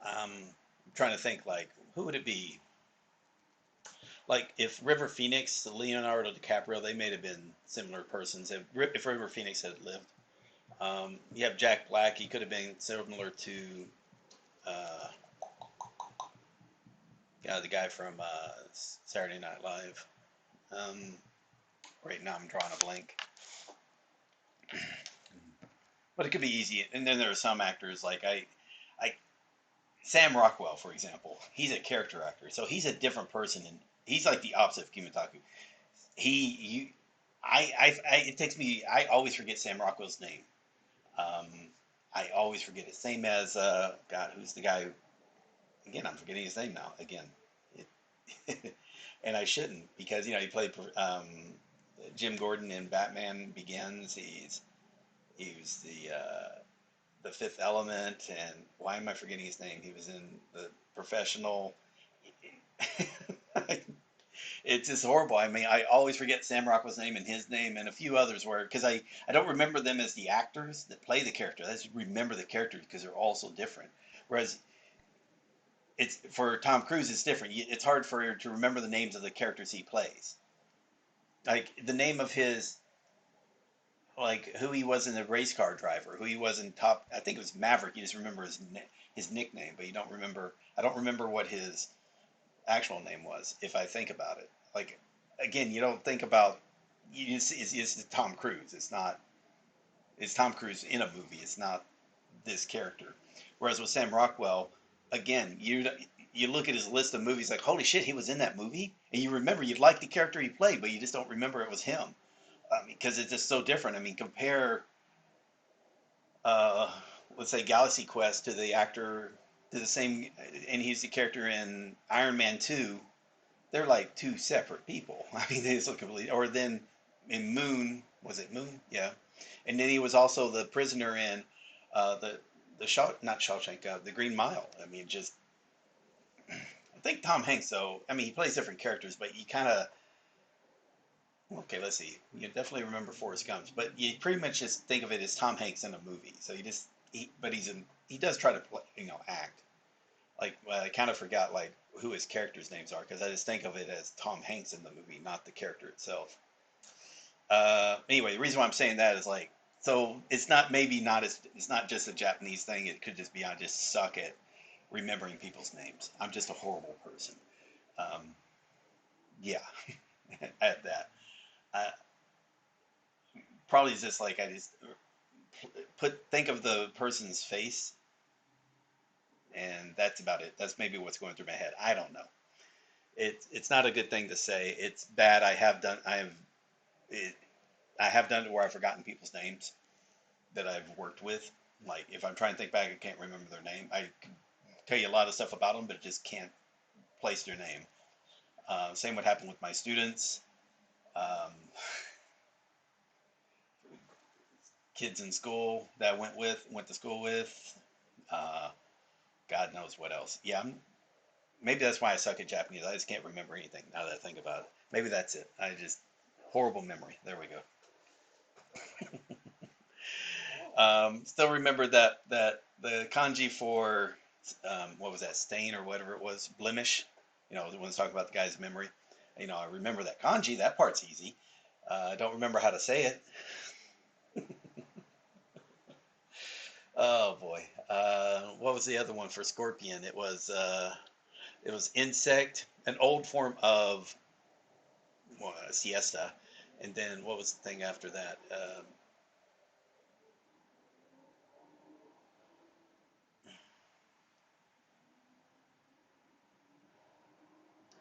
A: I'm trying to think like who would it be? Like if River Phoenix, Leonardo DiCaprio, they may have been similar persons if River Phoenix had lived. You have Jack Black. He could have been similar to uh, the guy from Saturday Night Live. Right now I'm drawing a blank. But it could be easy. And then there are some actors like Sam Rockwell, for example. He's a character actor, so he's a different person, and he's like the opposite of Kimitaku. It takes me. I always forget Sam Rockwell's name. Um, I always forget it. Same as God, who's the guy? Again, I'm forgetting his name now. Again, and I shouldn't because he played Jim Gordon in Batman Begins. He was the Fifth Element, and why am I forgetting his name? He was in The Professional. It's just horrible. I mean, I always forget Sam Rockwell's name and his name and a few others because I don't remember them as the actors that play the character. I just remember the characters because they're all so different. Whereas it's for Tom Cruise, it's different. It's hard for you to remember the names of the characters he plays. Like the name of like who he was in the race car driver, who he was in Top. I think it was Maverick. You just remember his nickname, but you don't remember. I don't remember what his actual name was. If I think about it, like again, you don't think about. It's Tom Cruise. It's not. It's Tom Cruise in a movie. It's not this character. Whereas with Sam Rockwell, again, you look at his list of movies like, holy shit, he was in that movie, and you remember you like the character he played, but you just don't remember it was him because it's just so different. I mean, compare uh, let's say Galaxy Quest to the actor to the same, and he's the character in Iron Man 2. They're like two separate people. I mean, they just look completely. Or then in Moon, was it Moon? Yeah. And then he was also the prisoner in not Shawshank, the Green Mile. I mean, just I think Tom Hanks though. I mean, he plays different characters, but you kind of okay. Let's see. You definitely remember Forrest Gump, but you pretty much just think of it as Tom Hanks in a movie. So he does try to play, act. Like I kind of forgot like who his characters' names are because I just think of it as Tom Hanks in the movie, not the character itself. Anyway, the reason why I'm saying that is like, so it's not just a Japanese thing. It could just be I just suck at remembering people's names. I'm just a horrible person. Yeah, at that. Probably just like I just think of the person's face, and that's about it. That's maybe what's going through my head. I don't know. It's not a good thing to say. It's bad. I have done it where I've forgotten people's names that I've worked with. Like if I'm trying to think back, I can't remember their name. I can tell you a lot of stuff about them, but just can't place their name. Same would happen with my students, kids in school that I went to school with. God knows what else. Yeah, maybe that's why I suck at Japanese. I just can't remember anything now that I think about it. Maybe that's it. Horrible memory. There we go. Still remember that the kanji for what was that, stain or whatever it was, blemish. When it's talking about the guy's memory. I remember that kanji. That part's easy. I don't remember how to say it. Oh boy. What was the other one for scorpion? It was insect, an old form of siesta, and then what was the thing after that?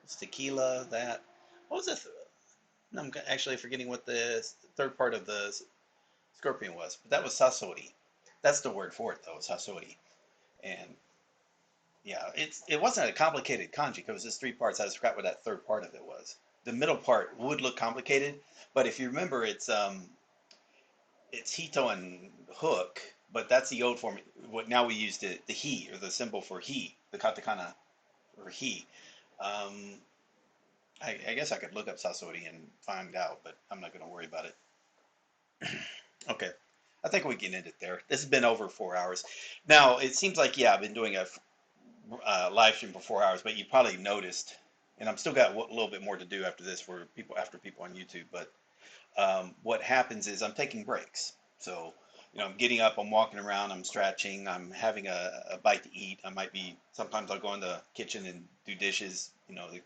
A: It's tequila. That what was it? I'm actually forgetting what the third part of the scorpion was, but that was sasori. That's the word for it though, sasori. And yeah, it wasn't a complicated kanji because it was just three parts. I just forgot what that third part of it was. The middle part would look complicated, but if you remember, it's hito and hook, but that's the old form. What now we use the he or the symbol for he, the katakana for he. I guess I could look up sasori and find out, but I'm not going to worry about it. Okay, I think we can end it there. This has been over 4 hours. Now it seems like I've been doing a live stream for 4 hours, but you probably noticed, and I'm still got a little bit more to do after this for people on YouTube. But what happens is I'm taking breaks. So I'm getting up, I'm walking around, I'm stretching, I'm having a bite to eat. Sometimes I'll go in the kitchen and do dishes, to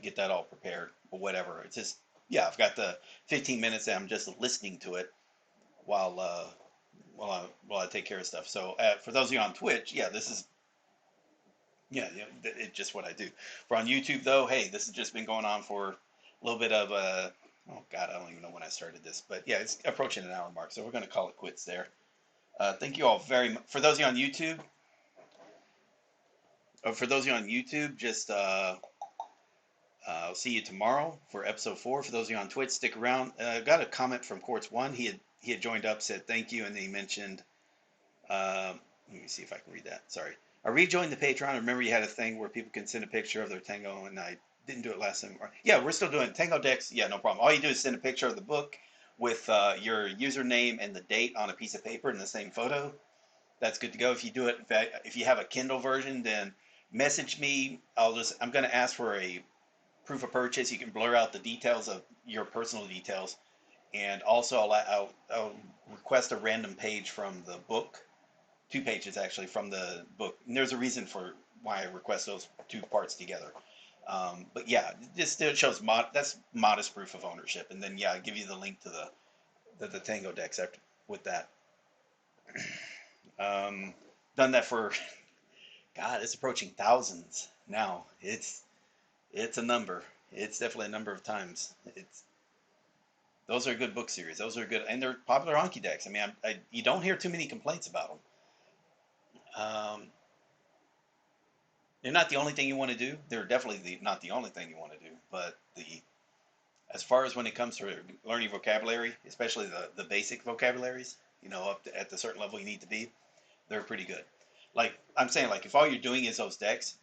A: get that all prepared or whatever. It's just I've got the 15 minutes that I'm just listening to it while I take care of stuff. So for those of you on Twitch, this is it's just what I do. For on YouTube though, hey, this has just been going on for a little bit of oh God, I don't even know when I started this, but it's approaching an hour mark, so we're going to call it quits there. Thank you all very much. For those of you on YouTube, just I'll see you tomorrow for episode 4. For those of you on Twitch, stick around. Got a comment from Quartz1. He had joined up, said thank you, and then he mentioned. Let me see if I can read that. Sorry. I rejoined the Patreon. Remember, you had a thing where people can send a picture of their tango, and I didn't do it last time. Yeah, we're still doing tango decks. Yeah, no problem. All you do is send a picture of the book with your username and the date on a piece of paper in the same photo. That's good to go. If you have a Kindle version, then message me. I'm going to ask for a proof of purchase. You can blur out the details of your personal details, and also I'll request a random page from the book, 2 pages actually from the book. And there's a reason for why I request those 2 parts together. But this shows that's modest proof of ownership, and then I give you the link to the Tango decks after with that. Done that for God, it's approaching thousands now. It's a number. It's definitely a number of times. Those are good book series. Those are good, and they're popular Anki decks. I mean, you don't hear too many complaints about them. Um, they're not the only thing you want to do. They're definitely not the only thing you want to do. But as far as when it comes to learning vocabulary, especially the basic vocabularies, up to, at the certain level you need to be, they're pretty good. Like I'm saying, like if all you're doing is those decks,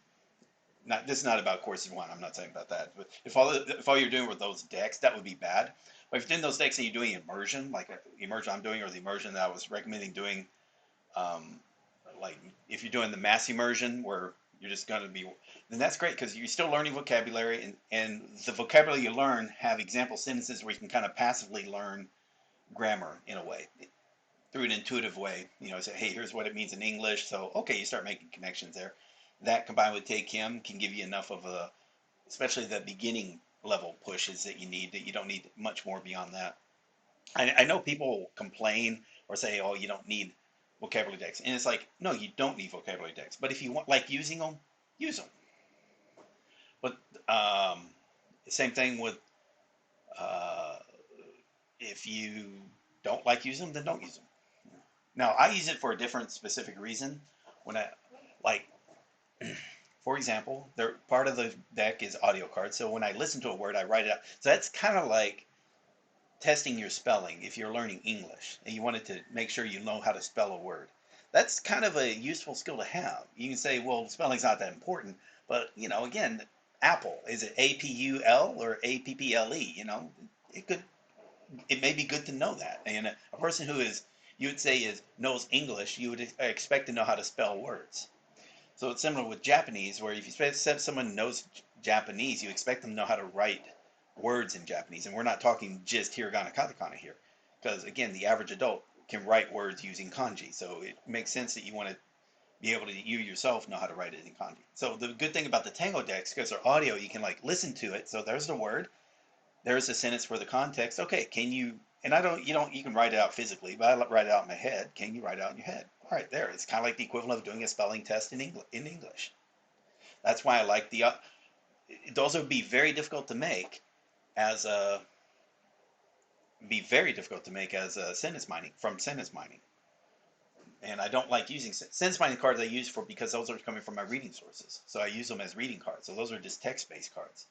A: this is not about courses one. I'm not saying about that. But if all you're doing with those decks, that would be bad. But if you're doing those decks and you're doing immersion, like the immersion I'm doing, or the immersion that I was recommending doing, like if you're doing the mass immersion where you're just going to be, then that's great because you're still learning vocabulary, and the vocabulary you learn have example sentences where you can kind of passively learn grammar in a way through an intuitive way. Say, hey, here's what it means in English. So, okay, you start making connections there. That combined with Take Him can give you enough of especially the beginning level pushes that you need, that you don't need much more beyond that. I know people complain or say, oh, you don't need vocabulary decks. And it's like, no, you don't need vocabulary decks. But if you like using them, use them. But same thing with if you don't like using them, then don't use them. Now, I use it for a different specific reason. When for example, part of the deck is audio cards. So when I listen to a word, I write it out. So that's kind of like testing your spelling if you're learning English and you wanted to make sure you know how to spell a word. That's kind of a useful skill to have. You can say, well, spelling's not that important, but again, apple, is it A-P-U-L or A-P-P-L-E? It may be good to know that. And a person who you would say knows English, you would expect to know how to spell words. So it's similar with Japanese, where if you expect someone knows Japanese, you expect them to know how to write words in Japanese. And we're not talking just hiragana, katakana here, because again, the average adult can write words using kanji. So it makes sense that you want to be able to, you yourself, know how to write it in kanji. So the good thing about the Tango decks, because they're audio, you can like listen to it. So there's the word, there's the sentence for the context. Okay, you can write it out physically, but I write it out in my head. Can you write it out in your head? All right, there. It's kind of like the equivalent of doing a spelling test in English. That's why I like those would be very difficult to make as sentence mining, from sentence mining. And I don't like using sentence mining cards. Because those are coming from my reading sources. So I use them as reading cards. So those are just text-based cards.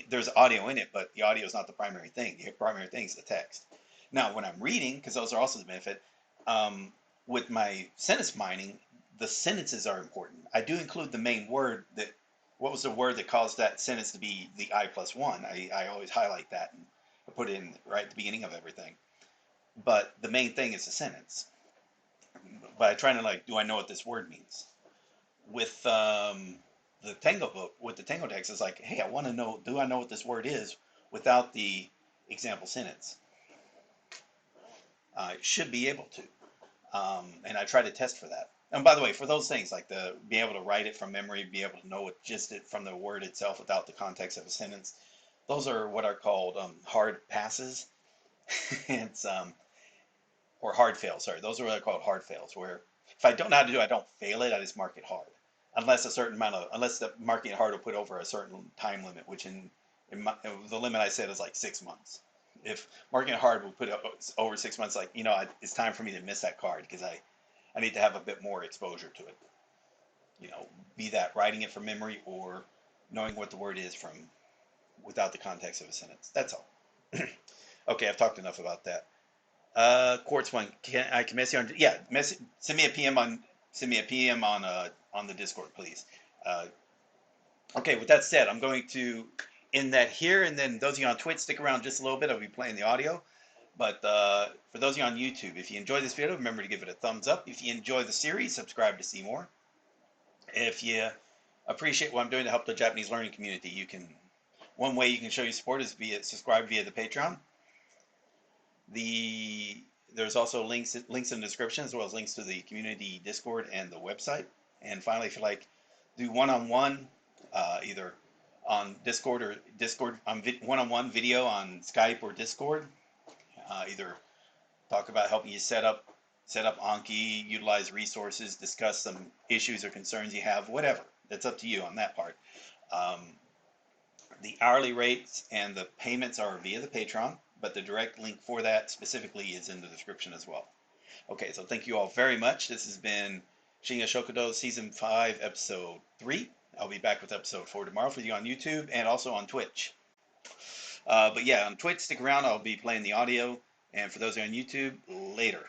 A: There's audio in it, but the audio is not the primary thing. The primary thing is the text. Now, when I'm reading, because those are also the benefit, with my sentence mining, the sentences are important. I do include the main word what was the word that caused that sentence to be the I+1? I always highlight that and put it in right at the beginning of everything. But the main thing is the sentence. But I try to do I know what this word means? With the Tango book, with the Tango text, it's like, hey, I want to know, do I know what this word is without the example sentence? I should be able to. And I try to test for that. And by the way, for those things, like be able to write it from memory, be able to know it just from the word itself without the context of a sentence, those are what are called hard passes. Or hard fails, sorry. Those are what are called hard fails, where if I don't know how to do it, I don't fail it, I just mark it hard. Unless the marking it hard will put over a certain time limit, which the limit I said is like 6 months. If marking it hard will put over 6 months, it's time for me to miss that card because I need to have a bit more exposure to it. Be that writing it from memory or knowing what the word is without the context of a sentence. That's all. Okay, I've talked enough about that. Quartz one, can message you on? Yeah, send me a PM on the Discord, please. Okay, with that said, I'm going to end that here, and then those of you on Twitch, stick around just a little bit. I'll be playing the audio. But for those of you on YouTube, if you enjoyed this video, remember to give it a thumbs up. If you enjoy the series, subscribe to see more. If you appreciate what I'm doing to help the Japanese learning community, one way you can show your support is subscribe via the Patreon. There's also links in the description, as well as links to the community Discord and the website. And finally, if you do one-on-one, either on Discord on one-on-one video on Skype or Discord, either talk about helping you set up Anki, utilize resources, discuss some issues or concerns you have, whatever. That's up to you on that part. The hourly rates and the payments are via the Patreon, but the direct link for that specifically is in the description as well. Okay, so thank you all very much. This has been Shinya Shokudo Season 5, Episode 3. I'll be back with Episode 4 tomorrow for you on YouTube and also on Twitch. But yeah, on Twitch, stick around. I'll be playing the audio. And for those who are on YouTube, later.